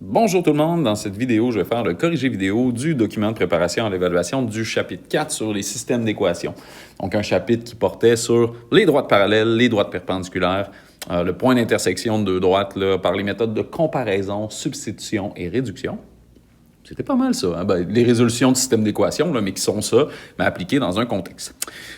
Bonjour tout le monde, dans cette vidéo, je vais faire le corrigé vidéo du document de préparation à l'évaluation du chapitre 4 sur les systèmes d'équations. Donc un chapitre qui portait sur les droites parallèles, les droites perpendiculaires, le point d'intersection de deux droites là, par les méthodes de comparaison, substitution et réduction. C'était pas mal ça, hein? Les résolutions de systèmes d'équations, mais qui sont ça, mais appliquées dans un contexte.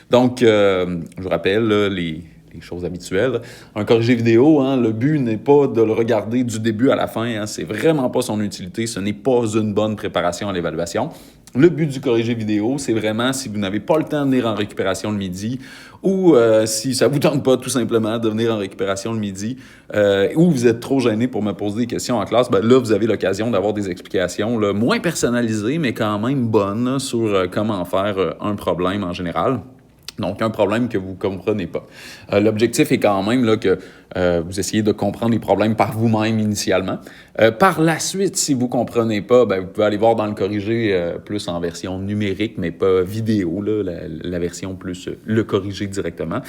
Donc, je rappelle là, les choses habituelles. Un corrigé vidéo, hein, le but n'est pas de le regarder du début à la fin, hein, c'est vraiment pas son utilité, ce n'est pas une bonne préparation à l'évaluation. Le but du corrigé vidéo, c'est vraiment si vous n'avez pas le temps de venir en récupération le midi ou si ça vous tente pas tout simplement de venir en récupération le midi ou vous êtes trop gêné pour me poser des questions en classe, là, vous avez l'occasion d'avoir des explications là, moins personnalisées, mais quand même bonnes sur comment faire un problème en général. Donc, un problème que vous ne comprenez pas. L'objectif est quand même là, que vous essayez de comprendre les problèmes par vous-même initialement. Par la suite, si vous ne comprenez pas, vous pouvez aller voir dans le corrigé plus en version numérique, mais pas vidéo, là, la version plus le corrigé directement.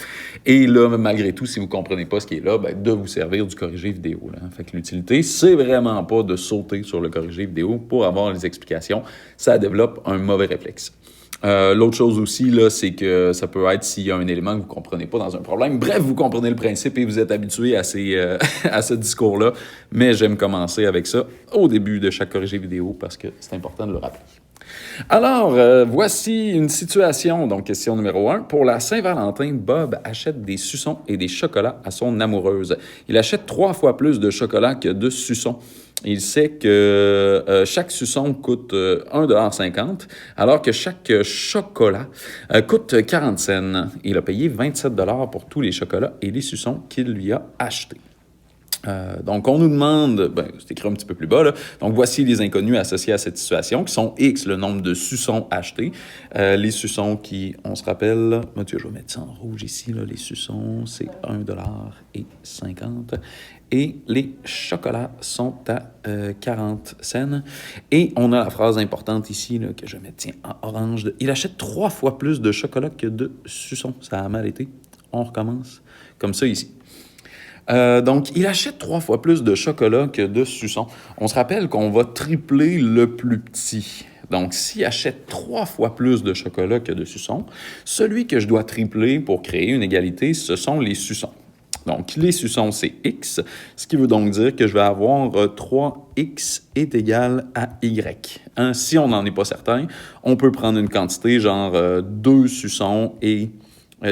Et là, malgré tout, si vous ne comprenez pas ce qui est là, de vous servir du corrigé vidéo. Là. Fait que l'utilité, c'est vraiment pas de sauter sur le corrigé vidéo pour avoir les explications. Ça développe un mauvais réflexe. L'autre chose aussi, là, c'est que ça peut être s'il y a un élément que vous ne comprenez pas dans un problème. Bref, vous comprenez le principe et vous êtes habitué à, à ce discours-là. Mais j'aime commencer avec ça au début de chaque corrigé vidéo parce que c'est important de le rappeler. Alors, voici une situation, donc question numéro 1. Pour la Saint-Valentin, Bob achète des suçons et des chocolats à son amoureuse. Il achète 3 fois plus de chocolat que de suçons. Il sait que chaque suçon coûte 1,50 $, alors que chaque chocolat coûte 40 cents. Il a payé 27 $ pour tous les chocolats et les suçons qu'il lui a achetés. Donc, on nous demande, c'est écrit un petit peu plus bas, là. Donc, voici les inconnus associés à cette situation, qui sont X, le nombre de suçons achetés. Les suçons qui, on se rappelle, je vais mettre ça en rouge ici, là, les suçons, c'est 1,50 $. Et les chocolats sont à 40 cents. Et on a la phrase importante ici, là, que je mets en orange. Il achète 3 fois plus de chocolat que de suçons. Ça a mal été. On recommence comme ça ici. Donc, il achète 3 fois plus de chocolat que de suçons. On se rappelle qu'on va tripler le plus petit. Donc, s'il achète 3 fois plus de chocolat que de suçons, celui que je dois tripler pour créer une égalité, ce sont les suçons. Donc, les suçons, c'est X, ce qui veut donc dire que je vais avoir 3X est égal à Y. Hein? Si on n'en est pas certain, on peut prendre une quantité genre 2 suçons et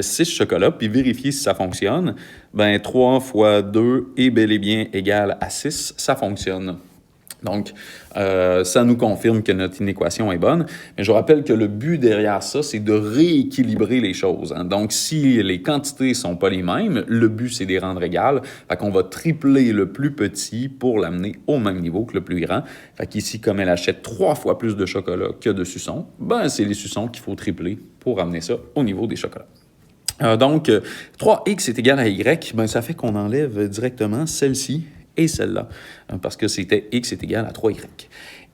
6 chocolats, puis vérifier si ça fonctionne. 3 fois 2 est bel et bien égal à 6, ça fonctionne. Donc, ça nous confirme que notre inéquation est bonne. Mais je vous rappelle que le but derrière ça, c'est de rééquilibrer les choses. Hein. Donc, si les quantités ne sont pas les mêmes, le but, c'est de les rendre égales. Fait qu'on va tripler le plus petit pour l'amener au même niveau que le plus grand. Fait qu'ici, comme elle achète 3 fois plus de chocolat que de suçons, c'est les suçons qu'il faut tripler pour amener ça au niveau des chocolats. Donc, 3x est égal à y, ça fait qu'on enlève directement celle-ci et celle-là, parce que c'était x est égal à 3y.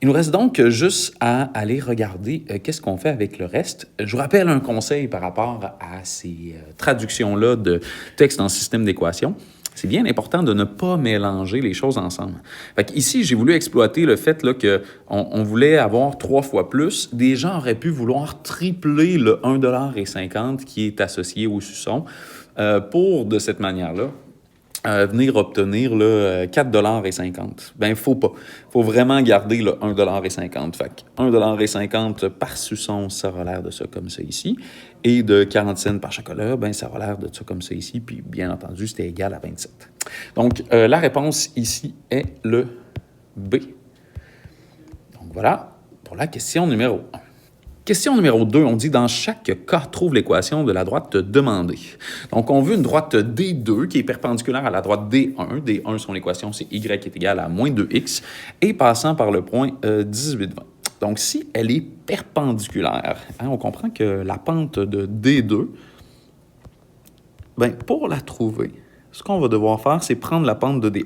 Il nous reste donc juste à aller regarder qu'est-ce qu'on fait avec le reste. Je vous rappelle un conseil par rapport à ces traductions-là de texte en système d'équations. C'est bien important de ne pas mélanger les choses ensemble. Fait ici, j'ai voulu exploiter le fait qu'on voulait avoir 3 fois plus. Des gens auraient pu vouloir tripler le 1,50 $ qui est associé au suçon pour, de cette manière-là, venir obtenir 4,50 $. Faut pas. Faut vraiment garder le 1,50 $. Fait que 1,50 $ par suçon, ça aura l'air de ça comme ça ici. Et de 40 cents par chocolat, ça aura l'air de ça comme ça ici. Puis, bien entendu, c'était égal à 27. Donc, la réponse ici est le B. Donc, voilà pour la question numéro 1. Question numéro 2, on dit dans chaque cas, trouve l'équation de la droite demandée. Donc, on veut une droite D2 qui est perpendiculaire à la droite D1. D1, son équation, c'est Y est égal à moins 2X et passant par le point 18,20. Donc, si elle est perpendiculaire, on comprend que la pente de D2, pour la trouver, ce qu'on va devoir faire, c'est prendre la pente de D1.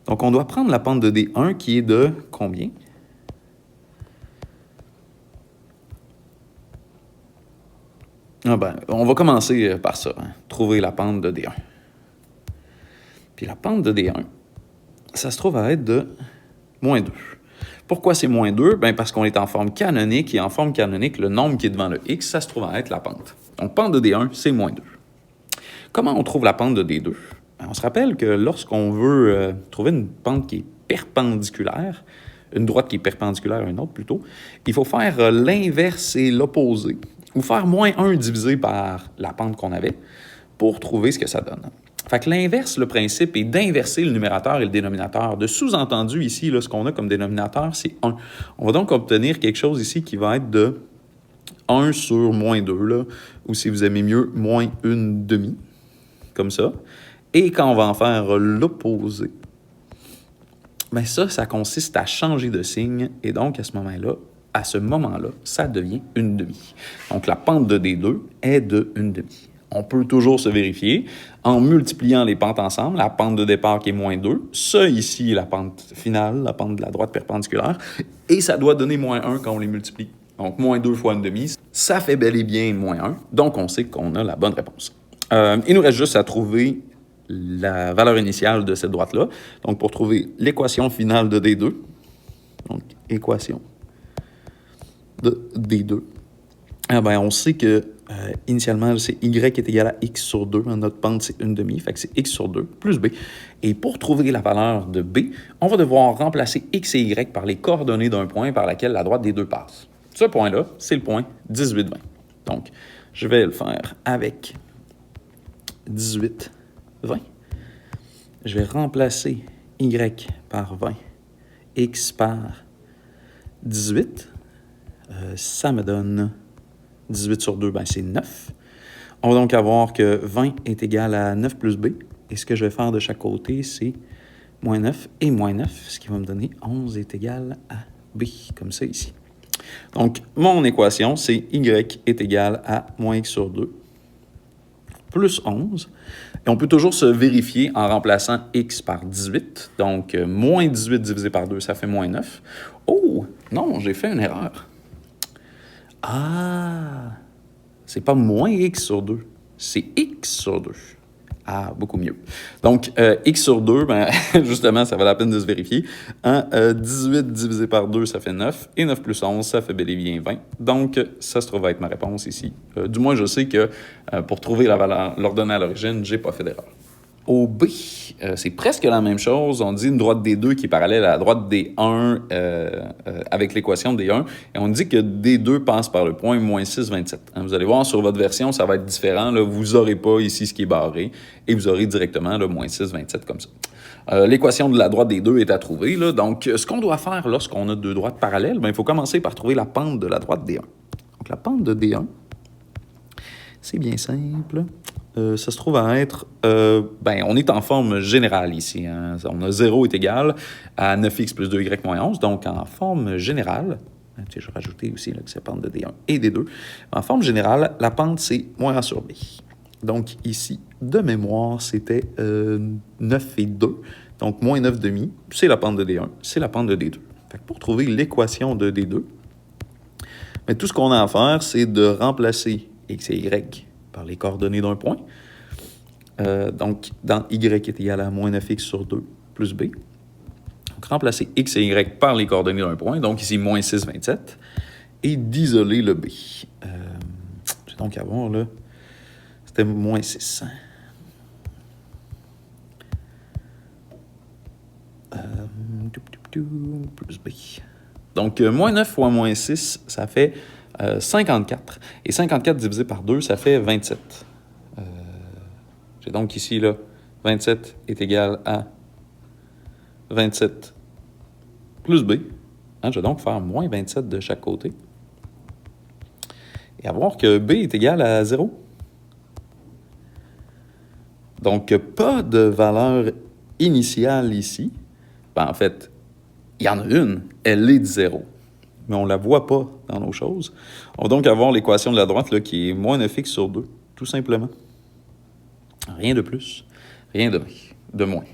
Donc, on doit prendre la pente de D1 qui est de combien? On va commencer par ça, trouver la pente de D1. Puis la pente de D1, ça se trouve à être de moins 2. Pourquoi c'est moins 2? Ben parce qu'on est en forme canonique, et en forme canonique, le nombre qui est devant le x, ça se trouve à être la pente. Donc, pente de D1, c'est moins 2. Comment on trouve la pente de D2? Ben, on se rappelle que lorsqu'on veut trouver une pente qui est perpendiculaire, une droite qui est perpendiculaire à une autre plutôt, il faut faire l'inverse et l'opposé, ou faire moins 1 divisé par la pente qu'on avait pour trouver ce que ça donne. Fait que l'inverse, le principe est d'inverser le numérateur et le dénominateur. De sous-entendu ici, là, ce qu'on a comme dénominateur, c'est 1. On va donc obtenir quelque chose ici qui va être de 1 sur moins 2, là, ou si vous aimez mieux, moins 1/2, comme ça. Et quand on va en faire l'opposé, bien ça consiste à changer de signe, et donc à ce moment-là, ça devient 1/2. Donc la pente de D2 est de 1/2. On peut toujours se vérifier en multipliant les pentes ensemble, la pente de départ qui est moins 2, ça ici, la pente finale, la pente de la droite perpendiculaire, et ça doit donner moins 1 quand on les multiplie. Donc, moins 2 fois 1/2, ça fait bel et bien moins 1, donc on sait qu'on a la bonne réponse. Il nous reste juste à trouver la valeur initiale de cette droite-là. Donc, pour trouver l'équation finale de D2, donc équation de D2, on sait que initialement, c'est y est égal à x sur 2. Notre pente, c'est 1/2, fait que c'est x sur 2 plus b. Et pour trouver la valeur de b, on va devoir remplacer x et y par les coordonnées d'un point par lequel la droite des deux passe. Ce point-là, c'est le point 18, 20. Donc, je vais le faire avec 18, 20. Je vais remplacer y par 20, x par 18. Ça me donne 18 sur 2, c'est 9. On va donc avoir que 20 est égal à 9 plus b. Et ce que je vais faire de chaque côté, c'est moins 9 et moins 9, ce qui va me donner 11 est égal à b, comme ça ici. Donc, mon équation, c'est y est égal à moins x sur 2 plus 11. Et on peut toujours se vérifier en remplaçant x par 18. Donc, moins 18 divisé par 2, ça fait moins 9. Oh, non, j'ai fait une erreur. Ah, c'est pas moins x sur 2, c'est x sur 2. Ah, beaucoup mieux. Donc, x sur 2, justement, ça vaut la peine de se vérifier. 18 divisé par 2, ça fait 9. Et 9 plus 11, ça fait bel et bien 20. Donc, ça se trouve à être ma réponse ici. Du moins, je sais que pour trouver la valeur, l'ordonnée à l'origine, j'ai pas fait d'erreur. Au B, c'est presque la même chose. On dit une droite D2 qui est parallèle à la droite D1 avec l'équation D1. Et on dit que D2 passe par le point moins 6, 27. Vous allez voir, sur votre version, ça va être différent. Là, vous n'aurez pas ici ce qui est barré. Et vous aurez directement le moins 6, 27 comme ça. L'équation de la droite D2 est à trouver. Là. Donc, ce qu'on doit faire lorsqu'on a deux droites parallèles, il faut commencer par trouver la pente de la droite D1. Donc, la pente de D1, c'est bien simple. Ça se trouve à être... on est en forme générale ici. Hein. On a 0 est égal à 9x plus 2y moins 11. Donc, en forme générale, je vais rajouter aussi là, que c'est la pente de D1 et D2. En forme générale, la pente, c'est moins a sur b. Donc, ici, de mémoire, c'était 9 et 2. Donc, moins 9 demi, c'est la pente de D1, c'est la pente de D2. Fait que pour trouver l'équation de D2, tout ce qu'on a à faire, c'est de remplacer x et y par les coordonnées d'un point. Donc, dans y est égal à moins 9x sur 2 plus b. Donc, remplacer x et y par les coordonnées d'un point. Donc, ici, moins 6, 27. Et d'isoler le b. Je vais donc avoir, là, c'était moins 6. Plus b. Donc, moins 9 fois moins 6, ça fait 54. Et 54 divisé par 2, ça fait 27. J'ai donc ici, là, 27 est égal à 27 plus b. Je vais donc faire moins 27 de chaque côté. Et avoir que b est égal à 0. Donc, pas de valeur initiale ici. En fait, il y en a une, elle est de 0. Mais on ne la voit pas dans nos choses. On va donc avoir l'équation de la droite là, qui est moins 9x sur 2, tout simplement. Rien de plus, rien de moins.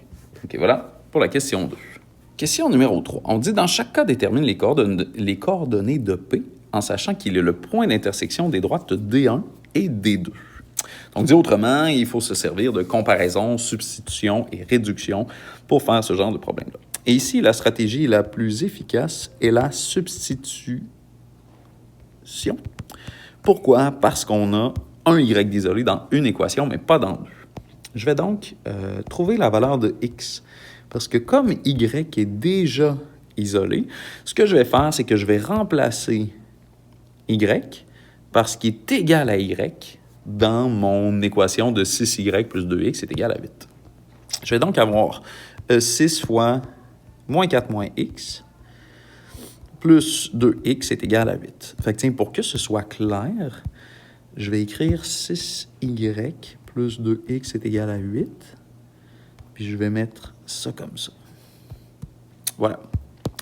OK, voilà pour la question 2. Question numéro 3. On dit, dans chaque cas, détermine les coordonnées de P en sachant qu'il est le point d'intersection des droites D1 et D2. Donc, dit autrement, il faut se servir de comparaison, substitution et réduction pour faire ce genre de problème-là. Et ici, la stratégie la plus efficace est la substitution. Pourquoi? Parce qu'on a un y d'isolé dans une équation, mais pas dans deux. Je vais donc trouver la valeur de x. Parce que comme y est déjà isolé, ce que je vais faire, c'est que je vais remplacer y par ce qui est égal à y dans mon équation de 6y plus 2x est égal à 8. Je vais donc avoir 6 fois moins 4 moins x plus 2x est égal à 8. Fait que tiens, pour que ce soit clair, je vais écrire 6y plus 2x est égal à 8. Puis je vais mettre ça comme ça. Voilà.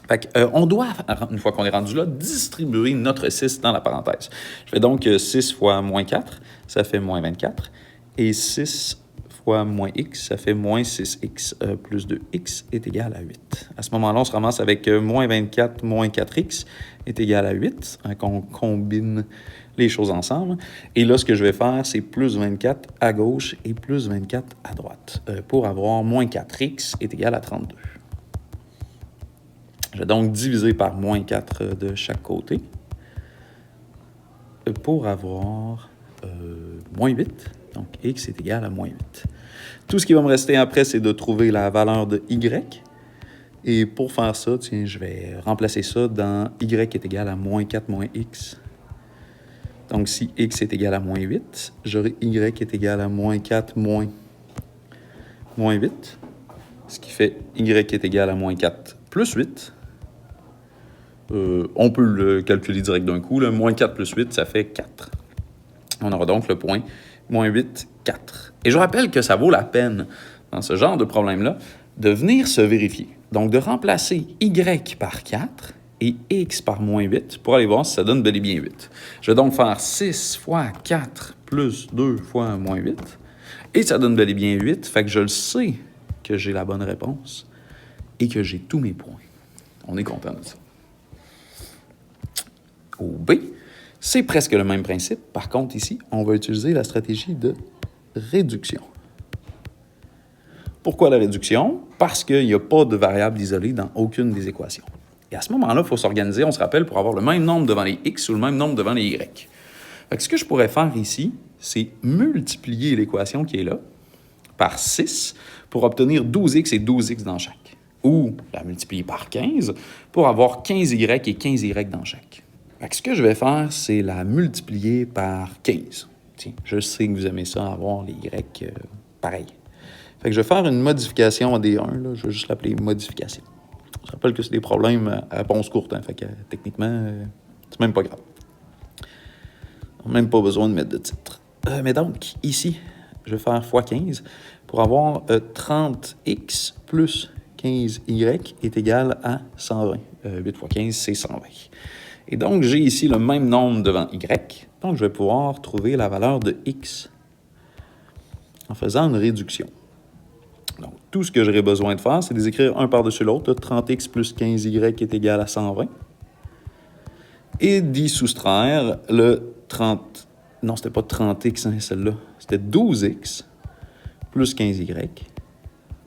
Fait que, on doit, une fois qu'on est rendu là, distribuer notre 6 dans la parenthèse. Je fais donc 6 fois moins 4, ça fait moins 24. Et 6 fois moins x, ça fait moins 6x plus 2x est égal à 8. À ce moment-là, on se ramasse avec moins 24 moins 4x est égal à 8, hein, qu'on combine les choses ensemble. Et là, ce que je vais faire, c'est plus 24 à gauche et plus 24 à droite, pour avoir moins 4x est égal à 32. Je vais donc diviser par moins 4 de chaque côté pour avoir moins 8. Donc, x est égal à moins 8. Tout ce qui va me rester après, c'est de trouver la valeur de y. Et pour faire ça, tiens, je vais remplacer ça dans y est égal à moins 4 moins x. Donc, si x est égal à moins 8, j'aurai y est égal à moins 4 moins 8, ce qui fait y est égal à moins 4 plus 8. On peut le calculer direct d'un coup. Là. Moins 4 plus 8, ça fait 4. On aura donc le point moins 8, 4. Et je rappelle que ça vaut la peine, dans ce genre de problème-là, de venir se vérifier. Donc, de remplacer y par 4 et x par moins 8 pour aller voir si ça donne bel et bien 8. Je vais donc faire 6 fois 4 plus 2 fois moins 8. Et ça donne bel et bien 8. Fait que je le sais que j'ai la bonne réponse et que j'ai tous mes points. On est content de ça. Au B, c'est presque le même principe. Par contre, ici, on va utiliser la stratégie de réduction. Pourquoi la réduction? Parce qu'il n'y a pas de variable isolée dans aucune des équations. Et à ce moment-là, il faut s'organiser, on se rappelle, pour avoir le même nombre devant les x ou le même nombre devant les y. Fait que ce que je pourrais faire ici, c'est multiplier l'équation qui est là par 6 pour obtenir 12x et 12x dans chaque. Ou la multiplier par 15 pour avoir 15y et 15y dans chaque. Fait que ce que je vais faire, c'est la multiplier par 15. Tiens, je sais que vous aimez ça, avoir les y pareil. Fait que je vais faire une modification à D1, là, je vais juste l'appeler modification. Je rappelle que c'est des problèmes à réponse courte, hein, fait que techniquement, c'est même pas grave. On n'a même pas besoin de mettre de titre. Mais donc, ici, je vais faire x 15 pour avoir 30x plus 15y est égal à 120. 8 fois 15, c'est 120. Et donc, j'ai ici le même nombre devant y. Donc, je vais pouvoir trouver la valeur de x en faisant une réduction. Donc, tout ce que j'aurai besoin de faire, c'est de les écrire un par-dessus l'autre. 30x plus 15y est égal à 120. Et d'y soustraire le 30... Non, c'était pas 30x, hein, celle-là. C'était 12x plus 15y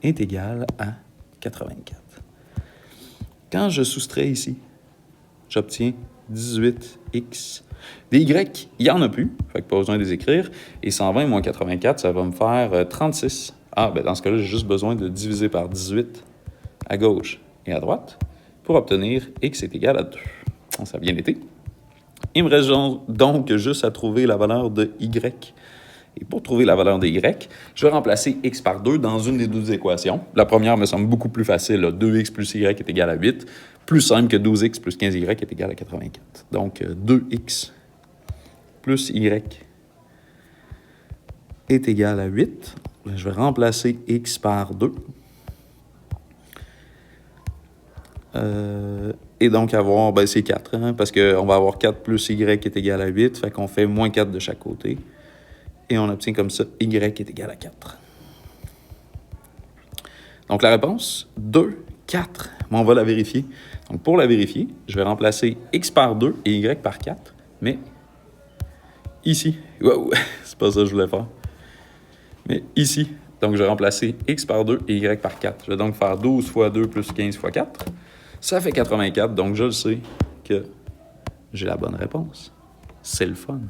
est égal à 84. Quand je soustrais ici, j'obtiens 18x. Des y, il n'y en a plus, fait que pas besoin de les écrire. Et 120 moins 84, ça va me faire 36. Ah, ben dans ce cas-là, j'ai juste besoin de diviser par 18 à gauche et à droite pour obtenir x est égal à 2. Ça a bien été. Il me reste donc juste à trouver la valeur de y. Et pour trouver la valeur de y, je vais remplacer x par 2 dans une des deux équations. La première me semble beaucoup plus facile. Là. 2x plus y est égal à 8. Plus simple que 12x plus 15y est égal à 84. Donc, 2x plus y est égal à 8. Je vais remplacer x par 2. Et donc avoir, ben c'est 4, hein, parce qu'on va avoir 4 plus y est égal à 8, fait qu'on fait moins 4 de chaque côté. Et on obtient comme ça y est égal à 4. Donc la réponse, 2, 4. Mais on va la vérifier. Donc pour la vérifier, je vais remplacer x par 2 et y par 4. Mais ici, wow, c'est pas ça que je voulais faire. Mais ici, Donc, je vais remplacer x par 2 et y par 4. Je vais donc faire 12 fois 2 plus 15 fois 4. Ça fait 84, donc je le sais que j'ai la bonne réponse. C'est le fun.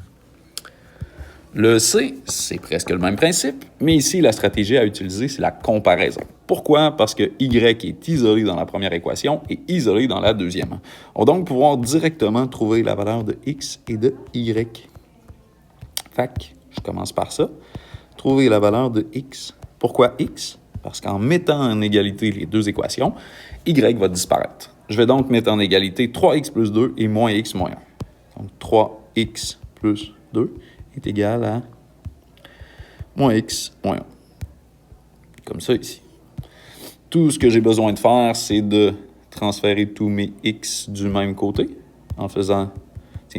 Le C, c'est presque le même principe, mais ici, la stratégie à utiliser, c'est la comparaison. Pourquoi? Parce que y est isolé dans la première équation et isolé dans la deuxième. On va donc pouvoir directement trouver la valeur de x et de y. Fait que je commence par ça. Trouver la valeur de x. Pourquoi x? Parce qu'en mettant en égalité les deux équations, y va disparaître. Je vais donc mettre en égalité 3x plus 2 et moins x moins 1. Donc 3x plus 2 est égal à moins x moins 1. Comme ça ici. Tout ce que j'ai besoin de faire, c'est de transférer tous mes x du même côté en faisant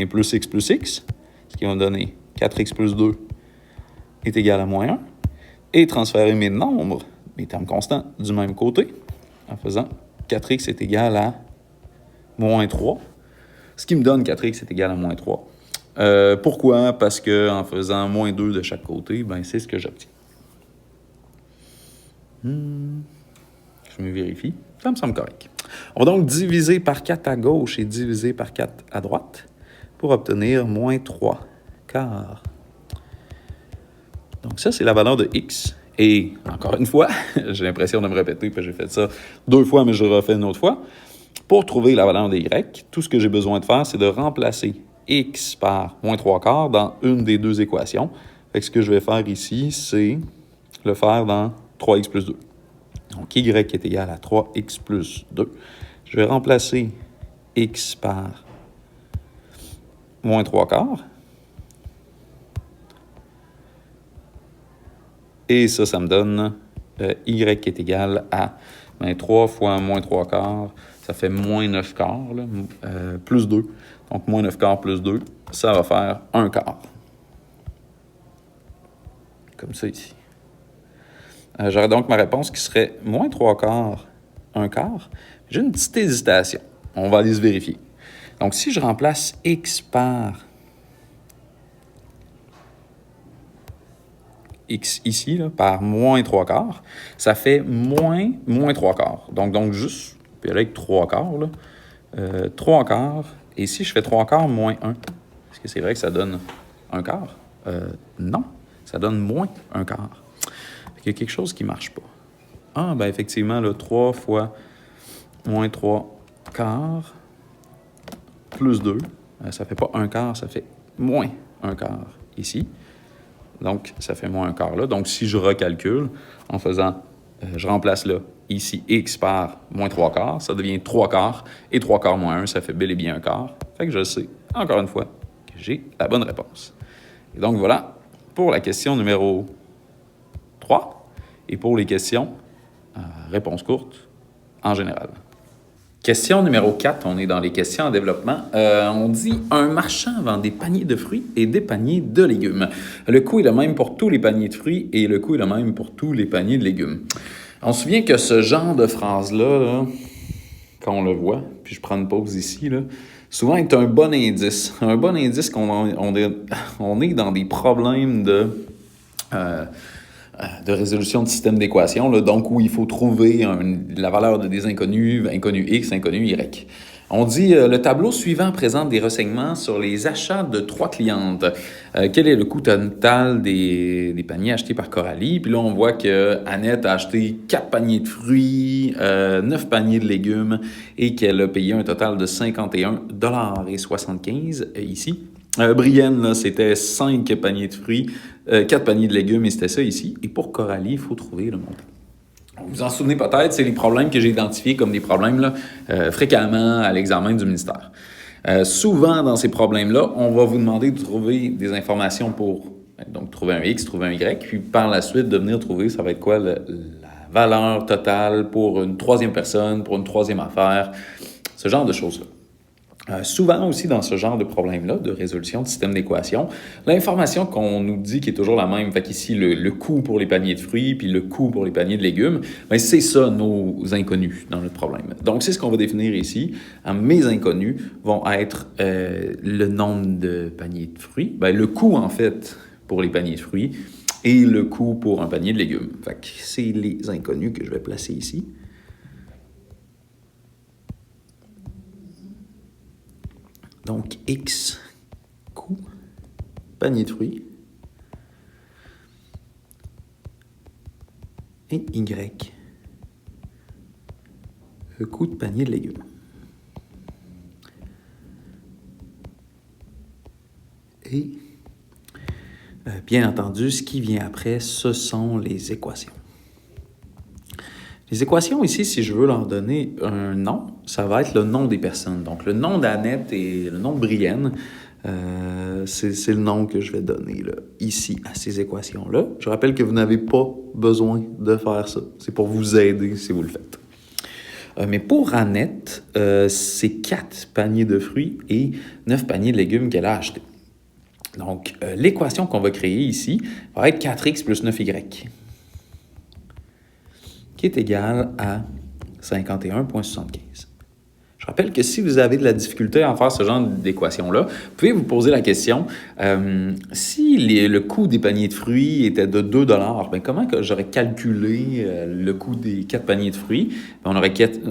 plus x, ce qui va me donner 4x plus 2 est égal à moins 1, et transférer mes nombres, mes termes constants, du même côté en faisant 4x est égal à moins 3, ce qui me donne 4x est égal à moins 3. Pourquoi? Parce qu'en faisant moins 2 de chaque côté, ben, c'est ce que j'obtiens. Je me vérifie. Ça me semble correct. On va donc diviser par 4 à gauche et diviser par 4 à droite pour obtenir moins 3 quarts. Donc ça, c'est la valeur de x. Et encore une fois, j'ai l'impression de me répéter, puis j'ai fait ça 2 fois, mais je le refais une autre fois. Pour trouver la valeur de y, tout ce que j'ai besoin de faire, c'est de remplacer x par moins 3 quarts dans une des deux équations. Fait que ce que je vais faire ici, c'est le faire dans 3x plus 2. Donc, y est égal à 3x plus 2. Je vais remplacer x par moins 3 quarts. Et ça me donne y est égal à 3 fois moins 3 quarts. Ça fait moins 9 quarts, là, plus 2. Donc, moins 9 quarts plus 2, ça va faire 1 quart. Comme ça ici. J'aurais donc ma réponse qui serait moins 3 quarts, 1 quart. J'ai une petite hésitation. On va aller se vérifier. Donc, si je remplace x par x ici, là, par moins 3 quarts, ça fait moins 3 quarts. Donc juste, puis avec 3 quarts, là, 3 quarts. Et si je fais 3 quarts moins 1, est-ce que c'est vrai que ça donne 1 quart? Non, ça donne moins 1 quart. Il y a quelque chose qui ne marche pas. Ah, ben effectivement, là, 3 fois moins 3 quarts plus 2, ça ne fait pas 1 quart, ça fait moins 1 quart ici. Donc, ça fait moins 1 quart là. Donc, si je recalcule en faisant, je remplace là, ici, x par moins 3 quarts, ça devient 3 quarts. Et 3 quarts moins 1, ça fait bel et bien 1 quart. Fait que je sais, encore une fois, que j'ai la bonne réponse. Et donc, voilà pour la question numéro 3 et pour les questions réponse courte en général. Question numéro 4, on est dans les questions en développement. On dit « Un marchand vend des paniers de fruits et des paniers de légumes. Le coût est le même pour tous les paniers de fruits et le coût est le même pour tous les paniers de légumes. » On se souvient que ce genre de phrase-là, là, quand on le voit, puis je prends une pause ici, là, souvent est un bon indice. Un bon indice qu'on est dans des problèmes de résolution de système d'équations, donc où il faut trouver la valeur de des inconnus, inconnu x, inconnu y. On dit le tableau suivant présente des renseignements sur les achats de 3 clientes. Quel est le coût total des paniers achetés par Coralie? Puis là, on voit que Annette a acheté 4 paniers de fruits, 9 paniers de légumes et qu'elle a payé un total de 51,75 $ ici. Brienne, là, c'était 5 paniers de fruits, 4 paniers de légumes, et c'était ça ici. Et pour Coralie, il faut trouver le montant. Vous vous en souvenez peut-être, c'est les problèmes que j'ai identifiés comme des problèmes là, fréquemment à l'examen du ministère. Souvent, dans ces problèmes-là, on va vous demander de trouver des informations pour donc trouver un X, trouver un Y, puis par la suite, de venir trouver, ça va être quoi la valeur totale pour une troisième personne, pour une troisième affaire, ce genre de choses-là. Souvent aussi dans ce genre de problème-là, de résolution de système d'équation, l'information qu'on nous dit qui est toujours la même, fait qu'ici le coût pour les paniers de fruits puis le coût pour les paniers de légumes, bien, c'est ça nos inconnus dans notre problème. Donc c'est ce qu'on va définir ici. Mes inconnus vont être le nombre de paniers de fruits, bien, le coût en fait pour les paniers de fruits et le coût pour un panier de légumes. Fait que c'est les inconnus que je vais placer ici. Donc, X, coût, panier de fruits, et Y, le coût de panier de légumes. Et, bien entendu, ce qui vient après, ce sont les équations. Les équations ici, si je veux leur donner un nom, ça va être le nom des personnes. Donc, le nom d'Annette et le nom de Brienne, c'est le nom que je vais donner là, ici à ces équations-là. Je rappelle que vous n'avez pas besoin de faire ça. C'est pour vous aider si vous le faites. Mais pour Annette, c'est 4 paniers de fruits et 9 paniers de légumes qu'elle a achetés. Donc, l'équation qu'on va créer ici va être 4x plus 9y, qui est égal à 51,75. Je rappelle que si vous avez de la difficulté à faire ce genre d'équation-là, vous pouvez vous poser la question, si le coût des paniers de fruits était de 2 $, bien, comment que j'aurais calculé le coût des 4 paniers de fruits? Bien,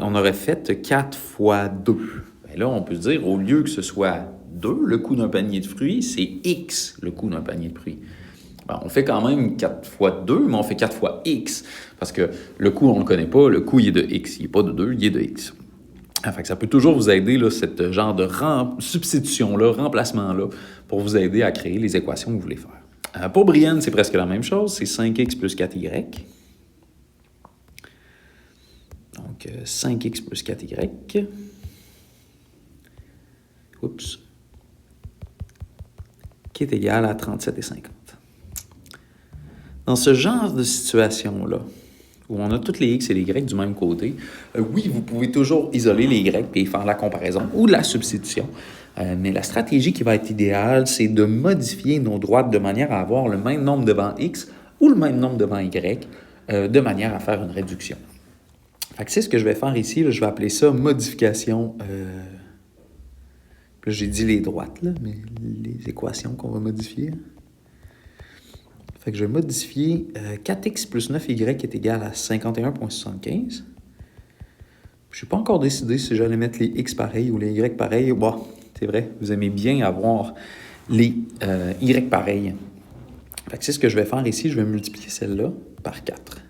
on aurait fait 4 fois 2. Bien, là, on peut se dire, au lieu que ce soit 2, le coût d'un panier de fruits, c'est X, le coût d'un panier de fruits. Ben, on fait quand même 4 fois 2, mais on fait 4 fois X, parce que le coût, on ne le connaît pas, le coût, il est de X, il n'est pas de 2, il est de X. Fait que ça peut toujours vous aider, là, cette genre de substitution-là, remplacement-là, pour vous aider à créer les équations que vous voulez faire. Pour Brienne, c'est presque la même chose, c'est 5x plus 4y. Donc, 5x plus 4y. Oups. Qui est égal à 37,50. Dans ce genre de situation-là, où on a toutes les x et les y du même côté, oui, vous pouvez toujours isoler les y et faire la comparaison ou la substitution. Mais la stratégie qui va être idéale, c'est de modifier nos droites de manière à avoir le même nombre devant x ou le même nombre devant y, de manière à faire une réduction. Fait que c'est ce que je vais faire ici. Là, je vais appeler ça modification. Là, j'ai dit les droites, là, mais les équations qu'on va modifier. Fait que je vais modifier 4x plus 9y qui est égal à 51,75. Je n'ai pas encore décidé si j'allais mettre les x pareils ou les y pareils. Bon, c'est vrai, vous aimez bien avoir les y pareils. Fait que c'est ce que je vais faire ici. Je vais multiplier celle-là par 4.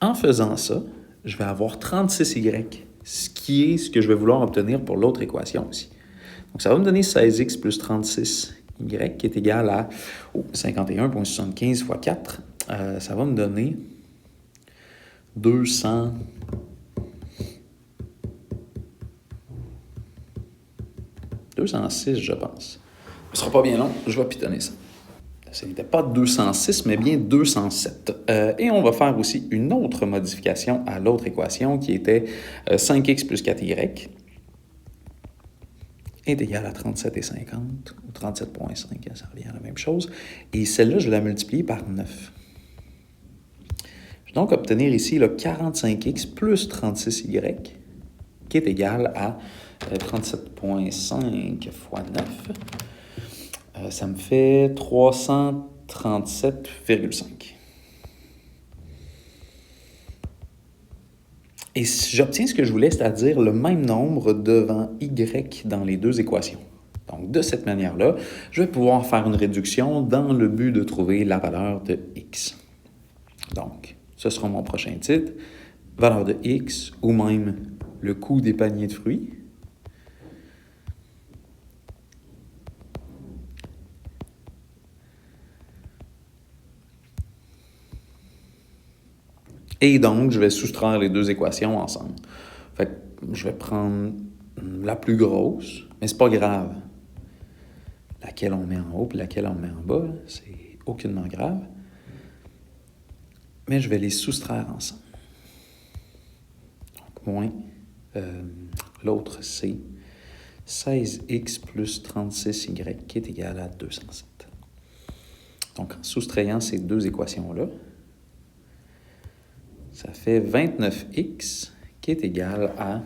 En faisant ça, je vais avoir 36y, ce qui est ce que je vais vouloir obtenir pour l'autre équation aussi. Donc, ça va me donner 16x plus 36y qui est égal à 51,75 fois 4. Ça va me donner 206, je pense. Ce ne sera pas bien long, je vais pitonner ça. Ce n'était pas 206, mais bien 207. Et on va faire aussi une autre modification à l'autre équation qui était 5x plus 4y est égal à 37,50 ou 37,5, ça revient à la même chose. Et celle-là, je vais la multiplier par 9. Je vais donc obtenir ici le 45x plus 36y qui est égal à 37,5 fois 9. Ça me fait 337,5. Et si j'obtiens ce que je voulais, c'est-à-dire le même nombre devant y dans les deux équations. Donc, de cette manière-là, je vais pouvoir faire une réduction dans le but de trouver la valeur de x. Donc, ce sera mon prochain titre, valeur de x ou même le coût des paniers de fruits. Et donc, je vais soustraire les deux équations ensemble. Fait que je vais prendre la plus grosse, mais c'est pas grave. Laquelle on met en haut et laquelle on met en bas, c'est aucunement grave. Mais je vais les soustraire ensemble. Donc, moins l'autre, c'est 16x plus 36y qui est égal à 207. Donc, en soustrayant ces deux équations-là, ça fait 29x qui est égal à...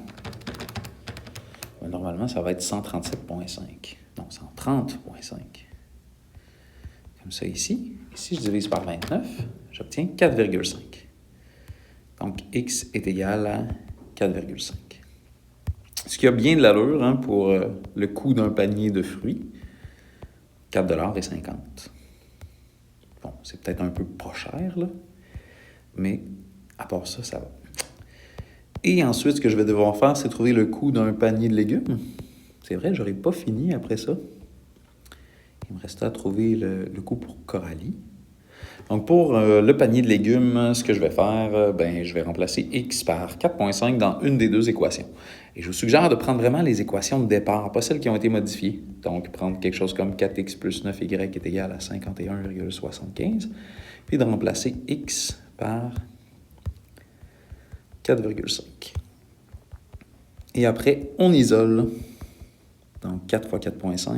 Normalement, ça va être 137,5. Non, 130,5. Comme ça ici. Ici, je divise par 29, j'obtiens 4,5. Donc, x est égal à 4,5. Ce qui a bien de l'allure hein, pour le coût d'un panier de fruits, 4,50 $. Bon, c'est peut-être un peu pas cher, là, mais à part ça, ça va. Et ensuite, ce que je vais devoir faire, c'est trouver le coût d'un panier de légumes. C'est vrai, j'aurais pas fini après ça. Il me restait à trouver le coût pour Coralie. Donc, pour le panier de légumes, ce que je vais faire, je vais remplacer x par 4,5 dans une des deux équations. Et je vous suggère de prendre vraiment les équations de départ, pas celles qui ont été modifiées. Donc, prendre quelque chose comme 4x plus 9y est égal à 51,75, puis de remplacer x par 4,5. Et après, on isole. Donc, 4 fois 4,5, ça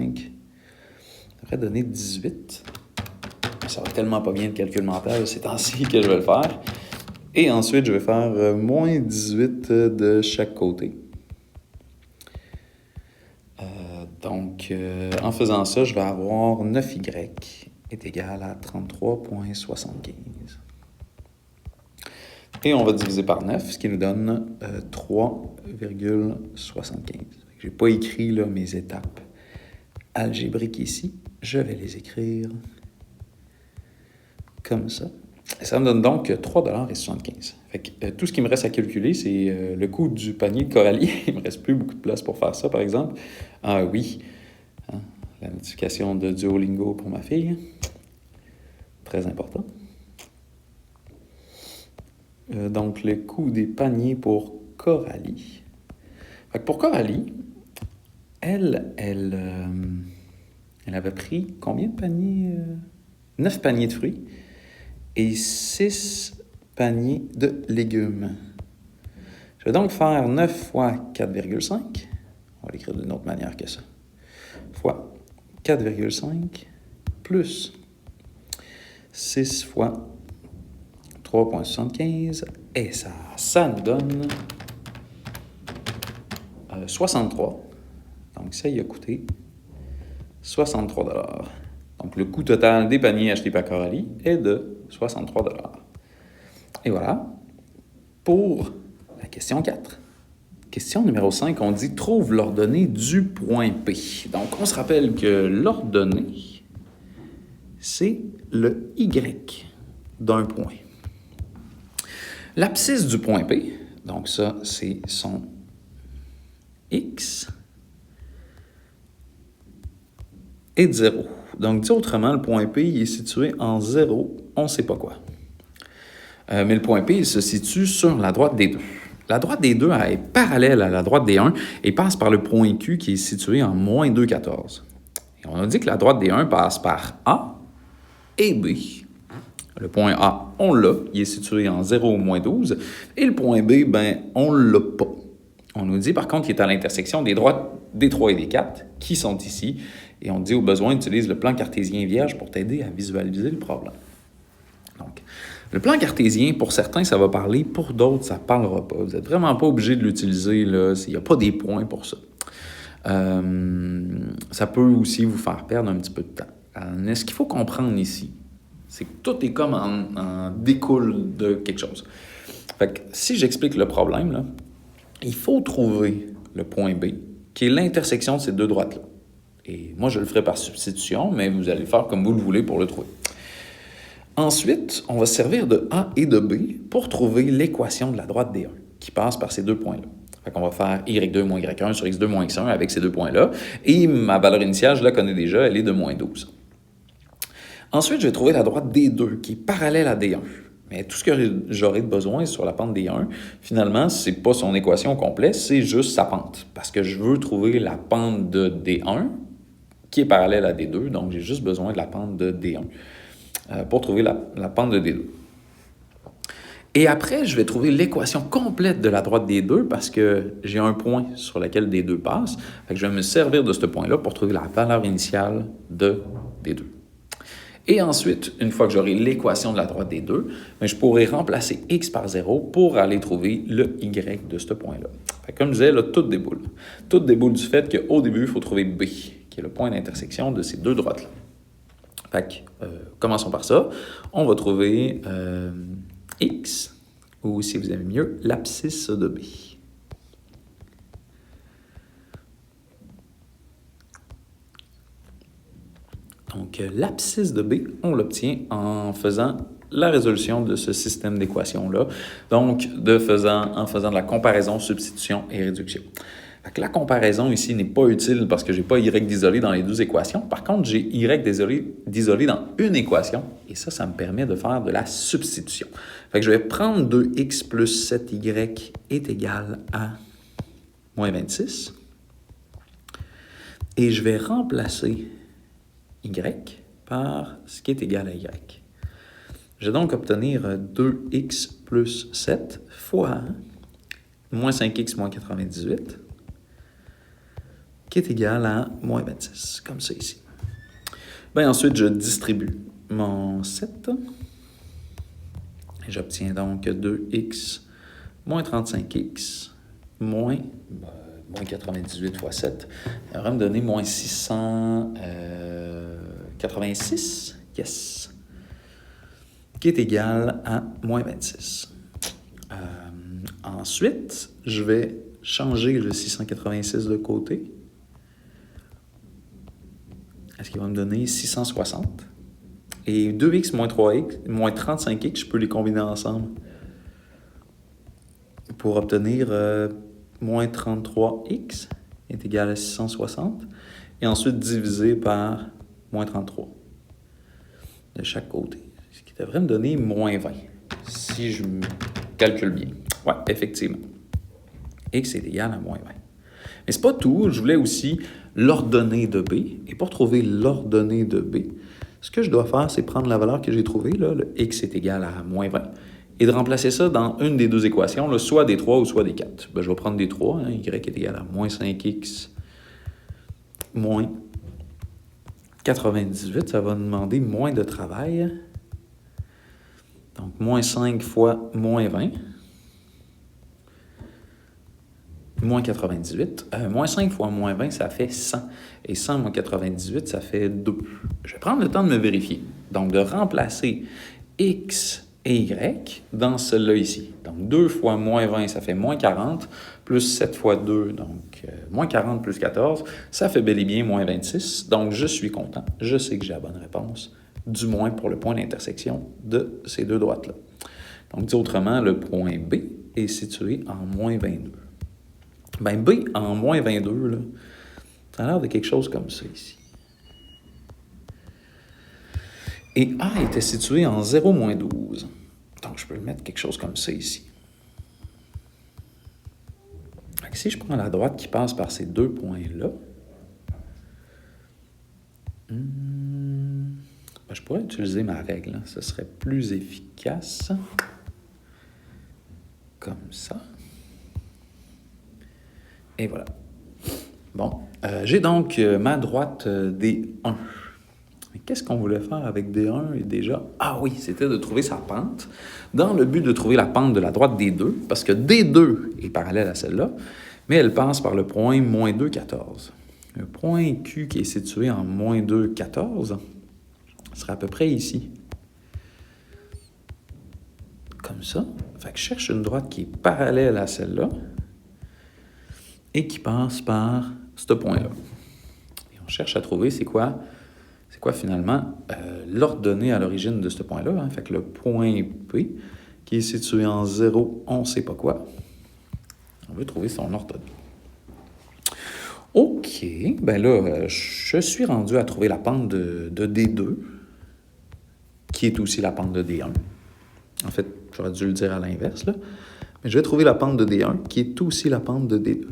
devrait donner 18. Ça va tellement pas bien le calcul mental ces temps-ci que je vais le faire. Et ensuite, je vais faire moins 18 de chaque côté. En faisant ça, je vais avoir 9y est égal à 33,75. Et on va diviser par 9, ce qui nous donne 3,75. Je n'ai pas écrit là, mes étapes algébriques ici. Je vais les écrire comme ça. Et ça me donne donc 3,75 $. Fait que, tout ce qui me reste à calculer, c'est le coût du panier de Coralie. Il ne me reste plus beaucoup de place pour faire ça, par exemple. Ah oui, hein, la notification de Duolingo pour ma fille. Très important. Donc, le coût des paniers pour Coralie. Fait que pour Coralie, elle avait pris combien de paniers? 9 paniers de fruits et 6 paniers de légumes. Je vais donc faire 9 fois 4,5. On va l'écrire d'une autre manière que ça. Fois 4,5 plus 6 fois 3,75. Et ça nous donne 63. Donc ça, il a coûté 63 $. Donc le coût total des paniers achetés par Coralie est de 63 $. Et voilà pour la question 4. Question numéro 5, on dit « Trouve l'ordonnée du point P ». Donc, on se rappelle que l'ordonnée, c'est le Y d'un point. L'abscisse du point P, donc ça, c'est son X, est de 0. Donc, dit autrement, le point P il est situé en 0, on ne sait pas quoi. Mais le point P, il se situe sur la droite des deux. La droite des deux est parallèle à la droite des 1 et passe par le point Q qui est situé en moins 2,14. Et on a dit que la droite des 1 passe par A et B. Le point A, on l'a, il est situé en 0 ou moins 12. Et le point B, on ne l'a pas. On nous dit par contre qu'il est à l'intersection des droites des 3 et des 4 qui sont ici. Et on dit au besoin, utilise le plan cartésien vierge pour t'aider à visualiser le problème. Donc, le plan cartésien, pour certains, ça va parler, pour d'autres, ça ne parlera pas. Vous n'êtes vraiment pas obligé de l'utiliser, il n'y a pas des points pour ça. Ça peut aussi vous faire perdre un petit peu de temps. Ce qu'il faut comprendre ici, c'est que tout est comme en découle de quelque chose. Fait que si j'explique le problème, là, il faut trouver le point B, qui est l'intersection de ces deux droites-là. Et moi, je le ferai par substitution, mais vous allez faire comme vous le voulez pour le trouver. Ensuite, on va se servir de A et de B pour trouver l'équation de la droite des 1, qui passe par ces deux points-là. Fait qu'on va faire y2 moins y1 sur x2 moins x1 avec ces deux points-là. Et ma valeur initiale, je la connais déjà, elle est de moins 12. Ensuite, je vais trouver la droite D2, qui est parallèle à D1. Mais tout ce que j'aurai besoin sur la pente D1, finalement, c'est pas son équation au complet, c'est juste sa pente. Parce que je veux trouver la pente de D1, qui est parallèle à D2, donc j'ai juste besoin de la pente de D1 pour trouver la pente de D2. Et après, je vais trouver l'équation complète de la droite D2 parce que j'ai un point sur lequel D2 passe. Fait que je vais me servir de ce point-là pour trouver la valeur initiale de D2. Et ensuite, une fois que j'aurai l'équation de la droite D2, je pourrai remplacer x par 0 pour aller trouver le y de ce point-là. Fait que comme je disais, là, tout déboule. Tout déboule du fait qu'au début, il faut trouver B, qui est le point d'intersection de ces deux droites-là. Fait que, commençons par ça. On va trouver x, ou si vous aimez mieux, l'abscisse de b. Donc, l'abscisse de b, on l'obtient en faisant la résolution de ce système d'équations-là. Donc, en faisant de la comparaison, substitution et réduction. Fait que la comparaison ici n'est pas utile parce que je n'ai pas y d'isolé dans les deux équations. Par contre, j'ai y d'isolé dans une équation. Et ça me permet de faire de la substitution. Fait que je vais prendre 2x plus 7y est égal à moins 26. Et je vais remplacer y par ce qui est égal à y. Je vais donc obtenir 2x plus 7 fois moins 5x moins 98, qui est égal à moins 26, comme ça ici. Bien, ensuite, je distribue mon 7. Et j'obtiens donc 2x moins 35x moins 98 fois 7. Ça va me donner moins 686, yes, qui est égal à moins 26. Ensuite, je vais changer le 686 de côté. Est-ce qu'il va me donner 660? Et 2x moins 3x, moins 35x, je peux les combiner ensemble pour obtenir moins 33x est égal à 660. Et ensuite divisé par moins 33 de chaque côté. Ce qui devrait me donner moins 20, si je me calcule bien. Oui, effectivement. X est égal à moins 20. Mais c'est pas tout. Je voulais aussi l'ordonnée de B. Et pour trouver l'ordonnée de B, ce que je dois faire, c'est prendre la valeur que j'ai trouvée, là, le X est égal à moins 20, et de remplacer ça dans une des deux équations, là, soit des 3 ou soit des 4. Ben, je vais prendre des 3. Hein, y est égal à moins 5x moins 98. Ça va me demander moins de travail. Donc, moins 5 fois moins 20. Moins 98. Moins 5 fois moins 20, ça fait 100. Et 100 moins 98, ça fait 2. Je vais prendre le temps de me vérifier. Donc, de remplacer x et y dans celle-là ici. Donc, 2 fois moins 20, ça fait moins 40, plus 7 fois 2, donc moins 40 plus 14, ça fait bel et bien moins 26. Donc, je suis content. Je sais que j'ai la bonne réponse, du moins pour le point d'intersection de ces deux droites-là. Donc, dit autrement, le point B est situé en moins 22. Bien, B en moins 22, là, ça a l'air de quelque chose comme ça ici. Et A était situé en 0, moins 12. Donc, je peux mettre quelque chose comme ça ici. Donc, si je prends la droite qui passe par ces deux points-là, je pourrais utiliser ma règle. Hein. Ce serait plus efficace. Comme ça. Et voilà. Bon, j'ai donc ma droite D1. Mais qu'est-ce qu'on voulait faire avec D1 et déjà? Ah oui, c'était de trouver sa pente, dans le but de trouver la pente de la droite D2, parce que D2 est parallèle à celle-là, mais elle passe par le point moins 2, 14. Le point Q qui est situé en moins 2, 14 sera à peu près ici. Comme ça. Fait que je cherche une droite qui est parallèle à celle-là et qui passe par ce point-là. Et on cherche à trouver c'est quoi finalement l'ordonnée à l'origine de ce point-là. Hein? Fait que le point P, qui est situé en 0, on ne sait pas quoi. On veut trouver son ordonnée. OK, ben là, je suis rendu à trouver la pente de D2, qui est aussi la pente de D1. En fait, j'aurais dû le dire à l'inverse, là. Mais je vais trouver la pente de D1, qui est aussi la pente de D2.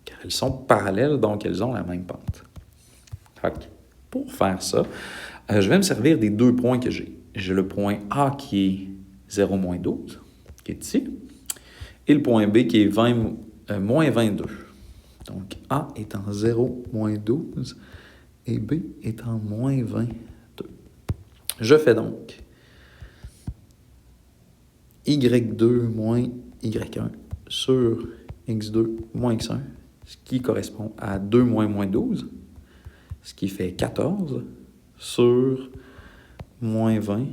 Car elles sont parallèles, donc elles ont la même pente. Fait que, pour faire ça, je vais me servir des deux points que j'ai. J'ai le point A qui est 0, moins 12, qui est ici, et le point B qui est moins 22. Donc, A est en 0, moins 12, et B est en moins 22. Je fais donc Y2 moins Y1 sur X2 moins X1, ce qui correspond à 2 moins moins 12, ce qui fait 14, sur moins 20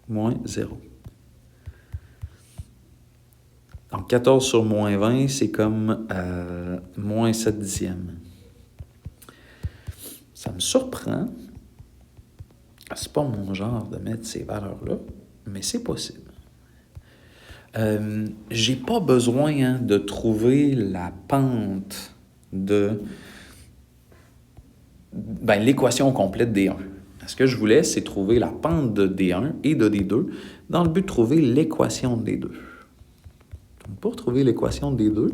moins 0. Donc, 14 sur moins 20, c'est comme moins 7 dixièmes. Ça me surprend. C'est pas mon genre de mettre ces valeurs-là, mais c'est possible. J'ai pas besoin de trouver la pente de l'équation complète D1. Ce que je voulais, c'est trouver la pente de D1 et de D2 dans le but de trouver l'équation de D2. Donc, pour trouver l'équation de D2,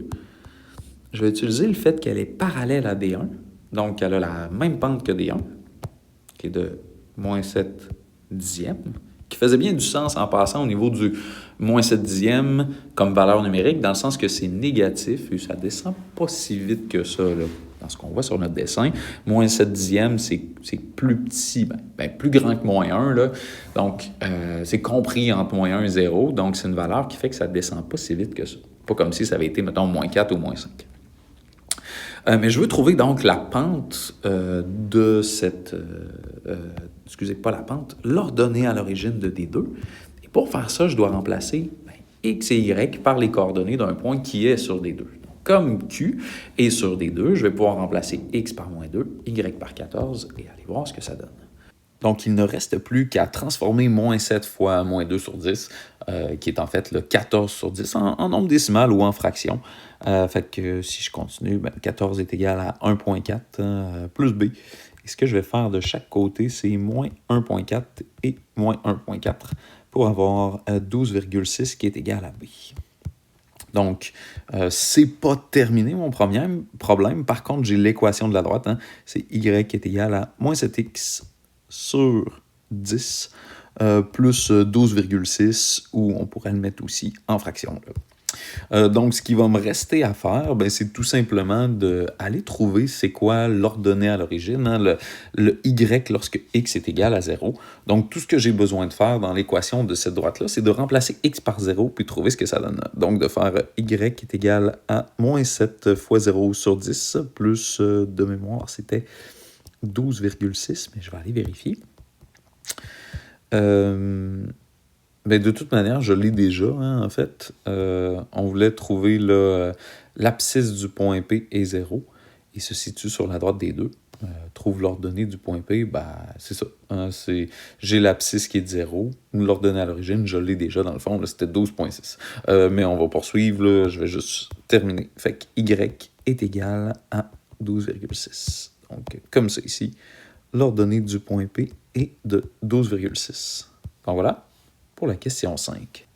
je vais utiliser le fait qu'elle est parallèle à D1. Donc, elle a la même pente que D1, qui est de moins 7 dixièmes, qui faisait bien du sens en passant au niveau du moins 7 dixièmes comme valeur numérique, dans le sens que c'est négatif et ça descend pas si vite que ça, là. Dans ce qu'on voit sur notre dessin, moins 7 dixièmes, c'est plus petit, plus grand que moins 1, là. Donc, c'est compris entre moins 1 et 0. Donc, c'est une valeur qui fait que ça ne descend pas si vite que ça. Pas comme si ça avait été, mettons, moins 4 ou moins 5. Mais je veux trouver donc la pente de cette... pas la pente, l'ordonnée à l'origine de D2. Et pour faire ça, je dois remplacer X et Y par les coordonnées d'un point qui est sur D2. Comme Q est sur D2, je vais pouvoir remplacer X par moins 2, Y par 14 et aller voir ce que ça donne. Donc, il ne reste plus qu'à transformer moins 7 fois moins 2 sur 10, qui est en fait le 14 sur 10 en nombre décimal ou en fraction. Fait que si je continue, 14 est égal à 1,4 plus B. Et ce que je vais faire de chaque côté, c'est moins 1,4 et moins 1,4 pour avoir 12,6 qui est égal à B. Donc, c'est pas terminé mon problème. Par contre, j'ai l'équation de la droite. C'est Y qui est égal à moins 7X sur 10 plus 12,6, ou on pourrait le mettre aussi en fraction. Donc, ce qui va me rester à faire, c'est tout simplement d'aller trouver c'est quoi l'ordonnée à l'origine, le Y lorsque X est égal à 0. Donc, tout ce que j'ai besoin de faire dans l'équation de cette droite-là, c'est de remplacer X par 0 puis trouver ce que ça donne. Donc, de faire Y qui est égal à moins 7 fois 0 sur 10, plus de mémoire, c'était 12,6, mais je vais aller vérifier. De toute manière, je l'ai déjà, en fait. On voulait trouver l'abscisse du point P est 0 et se situe sur la droite des deux. Trouve l'ordonnée du point P, c'est ça. J'ai l'abscisse qui est de 0. L'ordonnée à l'origine, je l'ai déjà dans le fond, là, c'était 12,6. Mais on va poursuivre, là, je vais juste terminer. Fait que Y est égal à 12,6. Donc, comme ça ici, l'ordonnée du point P est de 12,6. Donc voilà pour la question 5.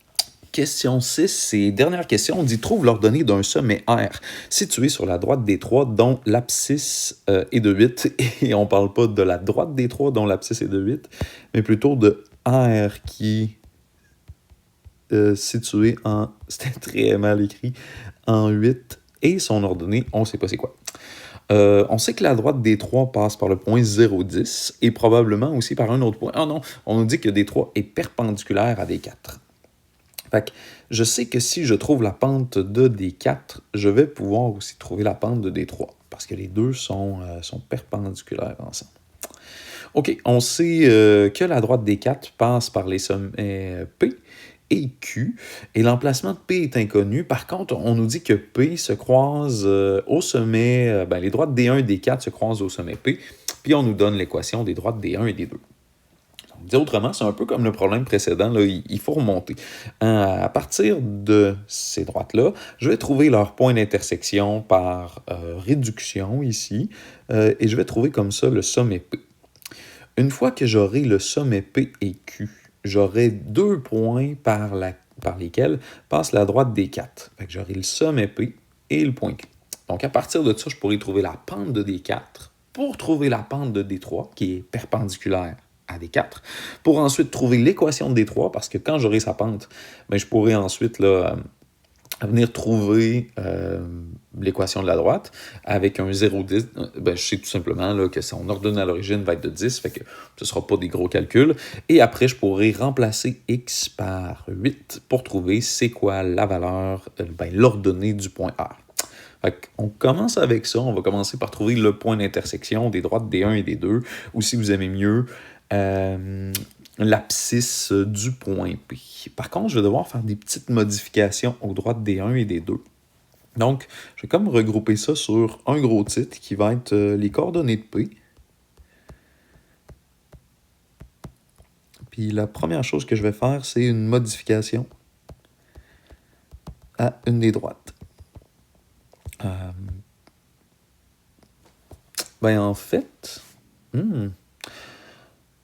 Question 6 et dernière question, on dit « Trouve l'ordonnée d'un sommet R situé sur la droite des 3 dont l'abscisse est de 8. » Et on ne parle pas de la droite des 3 dont l'abscisse est de 8, mais plutôt de R qui est situé en... C'était très mal écrit. En 8 et son ordonnée, on ne sait pas c'est quoi. On sait que la droite des 3 passe par le point 0,10 et probablement aussi par un autre point. Ah non, on nous dit que D3 est perpendiculaire à D4. Fait que je sais que si je trouve la pente de D4, je vais pouvoir aussi trouver la pente de D3 parce que les deux sont perpendiculaires ensemble. OK, on sait que la droite D4 passe par les sommets P et Q, et l'emplacement de P est inconnu. Par contre, on nous dit que P se croise au sommet, les droites D1 et D4 se croisent au sommet P, puis on nous donne l'équation des droites D1 et D2. Donc, dit autrement, c'est un peu comme le problème précédent, là, il faut remonter. À partir de ces droites-là, je vais trouver leur point d'intersection par réduction ici, et je vais trouver comme ça le sommet P. Une fois que j'aurai le sommet P et Q, j'aurai 2 points par lesquels passe la droite D4. Fait que j'aurai le sommet P et le point Q. Donc, à partir de ça, je pourrai trouver la pente de D4 pour trouver la pente de D3, qui est perpendiculaire à D4, pour ensuite trouver l'équation de D3, parce que quand j'aurai sa pente, je pourrai ensuite venir trouver l'équation de la droite avec un 0,10. Je sais tout simplement là, que son ordonnée à l'origine va être de 10, fait que ce ne sera pas des gros calculs. Et après, je pourrai remplacer x par 8 pour trouver c'est quoi la valeur, l'ordonnée du point R. Fait qu'on commence avec ça. On va commencer par trouver le point d'intersection des droites D1 et D2, ou si vous aimez mieux, l'abscisse du point P. Par contre, je vais devoir faire des petites modifications aux droites D1 et D2. Donc, je vais comme regrouper ça sur un gros titre qui va être les coordonnées de P. Puis la première chose que je vais faire, c'est une modification à une des droites. En fait, il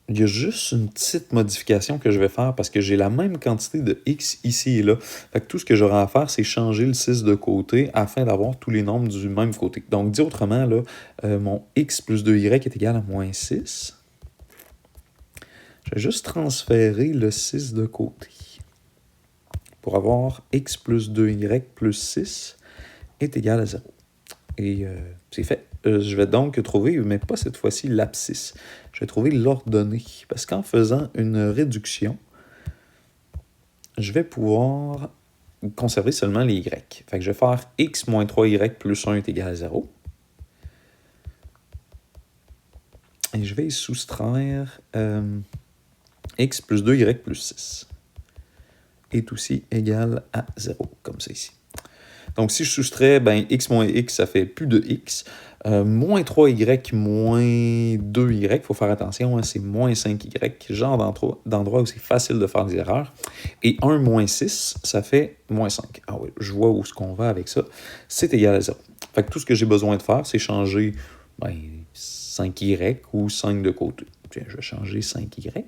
y a juste une petite modification que je vais faire parce que j'ai la même quantité de x ici et là. Fait que tout ce que j'aurai à faire, c'est changer le 6 de côté afin d'avoir tous les nombres du même côté. Donc, dit autrement, là, mon x plus 2y est égal à moins 6. Je vais juste transférer le 6 de côté pour avoir x plus 2y plus 6 est égal à 0. Et c'est fait. Je vais donc trouver, mais pas cette fois-ci l'abscisse. Je vais trouver l'ordonnée. Parce qu'en faisant une réduction, je vais pouvoir conserver seulement les y. Fait que je vais faire x moins 3y plus 1 est égal à 0. Et je vais y soustraire x plus 2y plus 6 est aussi égal à 0, comme ça ici. Donc, si je soustrais, x moins x, ça fait plus de x. Moins 3y moins 2y, il faut faire attention, hein, c'est moins 5y, genre d'endroit où c'est facile de faire des erreurs. Et 1 moins 6, ça fait moins 5. Ah oui, je vois où est-ce qu'on va avec ça. C'est égal à 0. Fait que tout ce que j'ai besoin de faire, c'est changer 5y ou 5 de côté. Tiens, je vais changer 5y.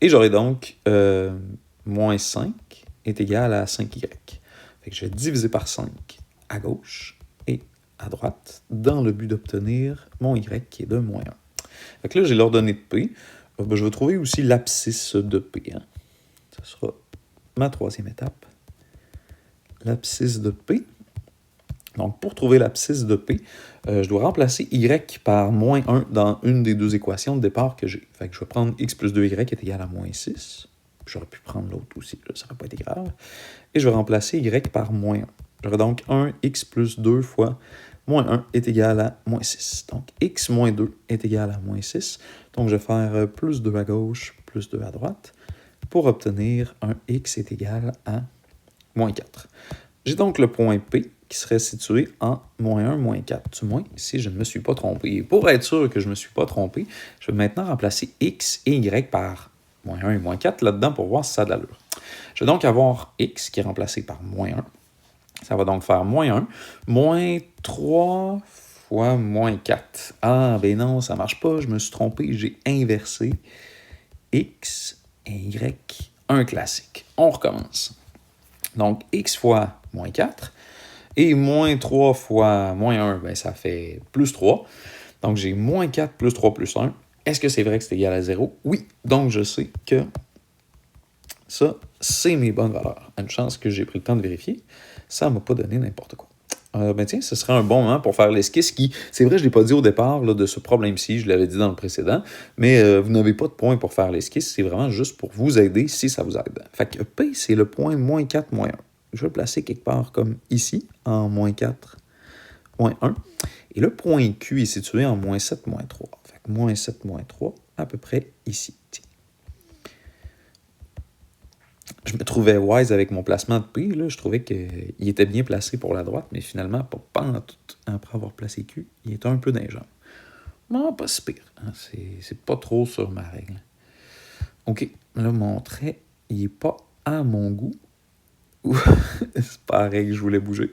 Et j'aurai donc moins 5 est égal à 5y. Fait que je vais diviser par 5 à gauche et à droite dans le but d'obtenir mon y qui est de moins 1. Fait que là, j'ai l'ordonnée de P. Je vais trouver aussi l'abscisse de P. Hein. Ce sera ma troisième étape. L'abscisse de P. Donc, pour trouver l'abscisse de P, je dois remplacer y par moins 1 dans une des deux équations de départ que j'ai. Fait que je vais prendre x plus 2y est égal à moins 6. J'aurais pu prendre l'autre aussi, là, ça n'aurait pas été grave. Et je vais remplacer y par moins 1. J'aurai donc 1x plus 2 fois moins 1 est égal à moins 6. Donc, x moins 2 est égal à moins 6. Donc, je vais faire plus 2 à gauche, plus 2 à droite, pour obtenir un x est égal à moins 4. J'ai donc le point P qui serait situé en moins 1, moins 4, du moins si je ne me suis pas trompé. Et pour être sûr que je ne me suis pas trompé, je vais maintenant remplacer x et y par moins 1 et moins 4 là-dedans pour voir si ça a de l'allure. Je vais donc avoir x qui est remplacé par moins 1. Ça va donc faire moins 1, moins 3 fois moins 4. Ah, ben non, ça ne marche pas, je me suis trompé, j'ai inversé x et y, un classique. On recommence. Donc, x fois moins 4 et moins 3 fois moins 1, ça fait plus 3. Donc, j'ai moins 4 plus 3 plus 1. Est-ce que c'est vrai que c'est égal à 0? Oui. Donc, je sais que ça, c'est mes bonnes valeurs. Une chance que j'ai pris le temps de vérifier. Ça ne m'a pas donné n'importe quoi. Tiens, ce serait un bon moment pour faire l'esquisse qui, c'est vrai, je ne l'ai pas dit au départ là, de ce problème-ci, je l'avais dit dans le précédent, mais vous n'avez pas de point pour faire l'esquisse, c'est vraiment juste pour vous aider si ça vous aide. Fait que P, c'est le point moins 4, moins 1. Je vais le placer quelque part comme ici, en moins 4, moins 1. Et le point Q est situé en moins 7, moins 3. Fait que moins 7, moins 3, à peu près ici. Tiens. Je me trouvais wise avec mon placement de P. Là. Je trouvais qu'il était bien placé pour la droite, mais finalement, pas en tout. Après avoir placé Q, il était un peu d'ingénieur. Non, pas si pire. Hein. C'est pas trop sur ma règle. OK. Là, mon trait, il n'est pas à mon goût. C'est pas la règle que je voulais bouger.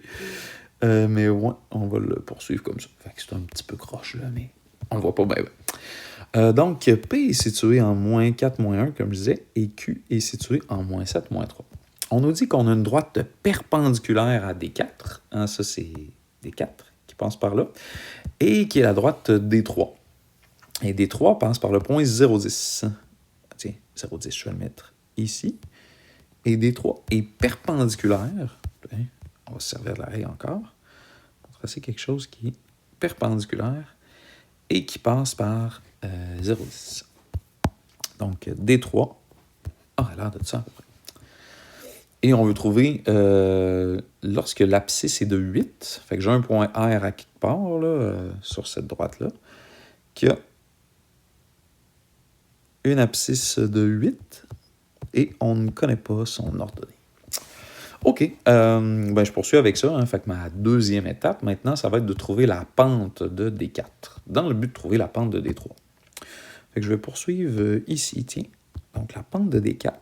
Mais ouais, on va le poursuivre comme ça. Fait que c'est un petit peu croche, là, mais on le voit pas bien. Donc, P est situé en moins 4, moins 1, comme je disais, et Q est situé en moins 7, moins 3. On nous dit qu'on a une droite perpendiculaire à D4. Hein, ça, c'est D4 qui passe par là. Et qui est la droite D3. Et D3 passe par le point 0,10. Tiens, 0,10, je vais le mettre ici. Et D3 est perpendiculaire. On va se servir de la règle encore. Pour tracer quelque chose qui est perpendiculaire et qui passe par 0,10. Donc, D3 a l'air de ça à peu près. Et on veut trouver lorsque l'abscisse est de 8, fait que j'ai un point R à quelque part, là, sur cette droite-là, qui a une abscisse de 8, et on ne connaît pas son ordonnée. OK, je poursuis avec ça. Hein, fait que ma deuxième étape, maintenant, ça va être de trouver la pente de D4, dans le but de trouver la pente de D3. Fait que je vais poursuivre ici, tiens. Donc, la pente de D4.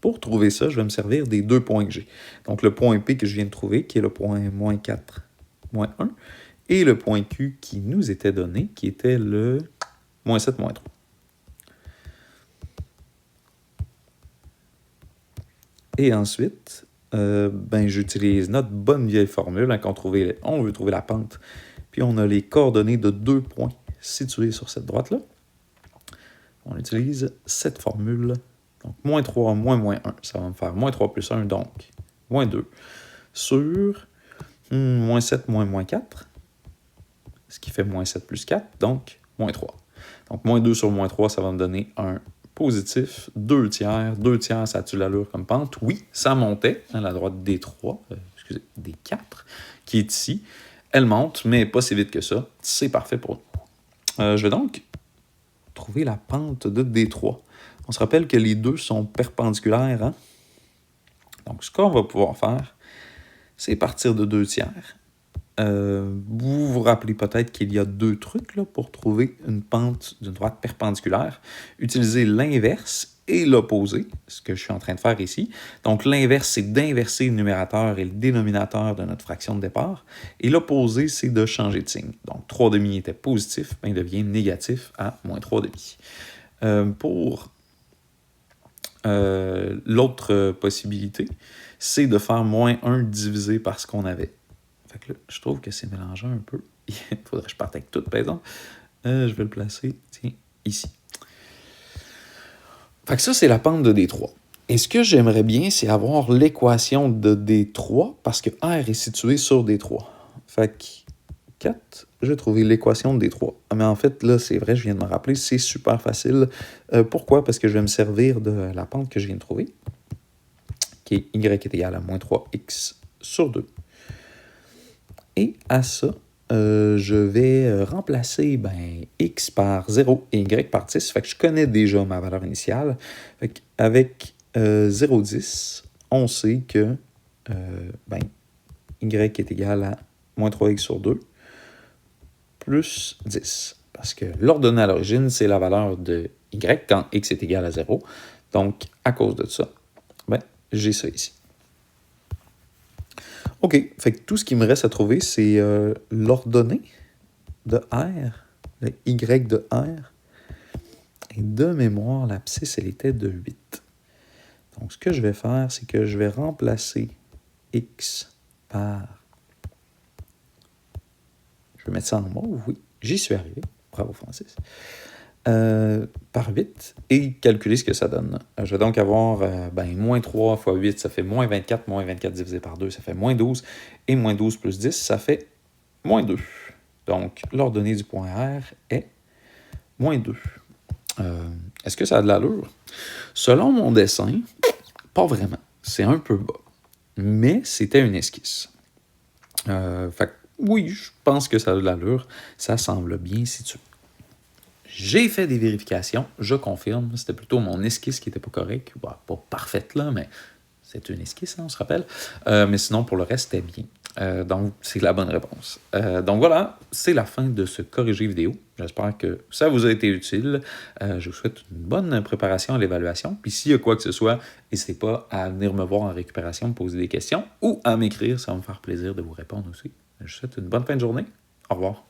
Pour trouver ça, je vais me servir des deux points que j'ai. Donc, le point P que je viens de trouver, qui est le point -4, -1, et le point Q qui nous était donné, qui était le -7, -3. Et ensuite, j'utilise notre bonne vieille formule. Hein, on veut trouver la pente. Puis on a les coordonnées de deux points situés sur cette droite-là. On utilise cette formule. Donc, -3, -1. Ça va me faire -3 plus 1, donc -2. Sur -7, -4. Ce qui fait -7 plus 4, donc -3. Donc, -2 sur -3, ça va me donner un positif, 2 tiers. 2 tiers, ça a-tu l'allure comme pente? Oui, ça montait, à la droite D3, D4, qui est ici. Elle monte, mais pas si vite que ça. C'est parfait pour nous. Je vais donc trouver la pente de D3. On se rappelle que les deux sont perpendiculaires. Hein? Donc, ce qu'on va pouvoir faire, c'est partir de 2 tiers. Vous vous rappelez peut-être qu'il y a deux trucs là, pour trouver une pente d'une droite perpendiculaire. Utiliser l'inverse et l'opposé, ce que je suis en train de faire ici. Donc, l'inverse, c'est d'inverser le numérateur et le dénominateur de notre fraction de départ. Et l'opposé, c'est de changer de signe. Donc, 3,5 était positif, il devient négatif à -3,5. Pour l'autre possibilité, c'est de faire -1 divisé par ce qu'on avait. Fait que là, je trouve que c'est mélangé un peu. Il faudrait que je parte avec tout, par exemple. Je vais le placer, tiens, ici. Fait que ça, c'est la pente de D3. Et ce que j'aimerais bien, c'est avoir l'équation de D3, parce que R est situé sur D3. Fait que 4, je vais trouver l'équation de D3. Mais en fait, là, c'est vrai, je viens de me rappeler, c'est super facile. Pourquoi? Parce que je vais me servir de la pente que je viens de trouver, qui est Y est égal à -3x sur 2. Et à ça, je vais remplacer x par 0 et y par 10. Fait que je connais déjà ma valeur initiale. Fait qu'avec 0,10, on sait que y est égal à -3x sur 2 plus 10. Parce que l'ordonnée à l'origine, c'est la valeur de y quand x est égal à 0. Donc, à cause de ça, j'ai ça ici. OK, fait que tout ce qui me reste à trouver, c'est l'ordonnée de R, le Y de R. Et de mémoire, l'abscisse, elle était de 8. Donc, ce que je vais faire, c'est que je vais remplacer X par... Je vais mettre ça en mauve, oui. J'y suis arrivé. Bravo, Francis. Par 8 et calculer ce que ça donne. Je vais donc avoir -3 fois 8, ça fait -24. -24 divisé par 2, ça fait -12. Et -12 plus 10, ça fait -2. Donc, l'ordonnée du point R est -2. Est-ce que ça a de l'allure? Selon mon dessin, pas vraiment. C'est un peu bas. Mais c'était une esquisse. Fait que, oui, je pense que ça a de l'allure. Ça semble bien situé. J'ai fait des vérifications, je confirme. C'était plutôt mon esquisse qui n'était pas correcte. Pas parfaite, là, mais c'est une esquisse, hein, on se rappelle. Mais sinon, pour le reste, c'était bien. Donc, c'est la bonne réponse. Donc voilà, c'est la fin de ce corrigé vidéo. J'espère que ça vous a été utile. Je vous souhaite une bonne préparation à l'évaluation. Puis s'il y a quoi que ce soit, n'hésitez pas à venir me voir en récupération, me poser des questions ou à m'écrire. Ça va me faire plaisir de vous répondre aussi. Je vous souhaite une bonne fin de journée. Au revoir.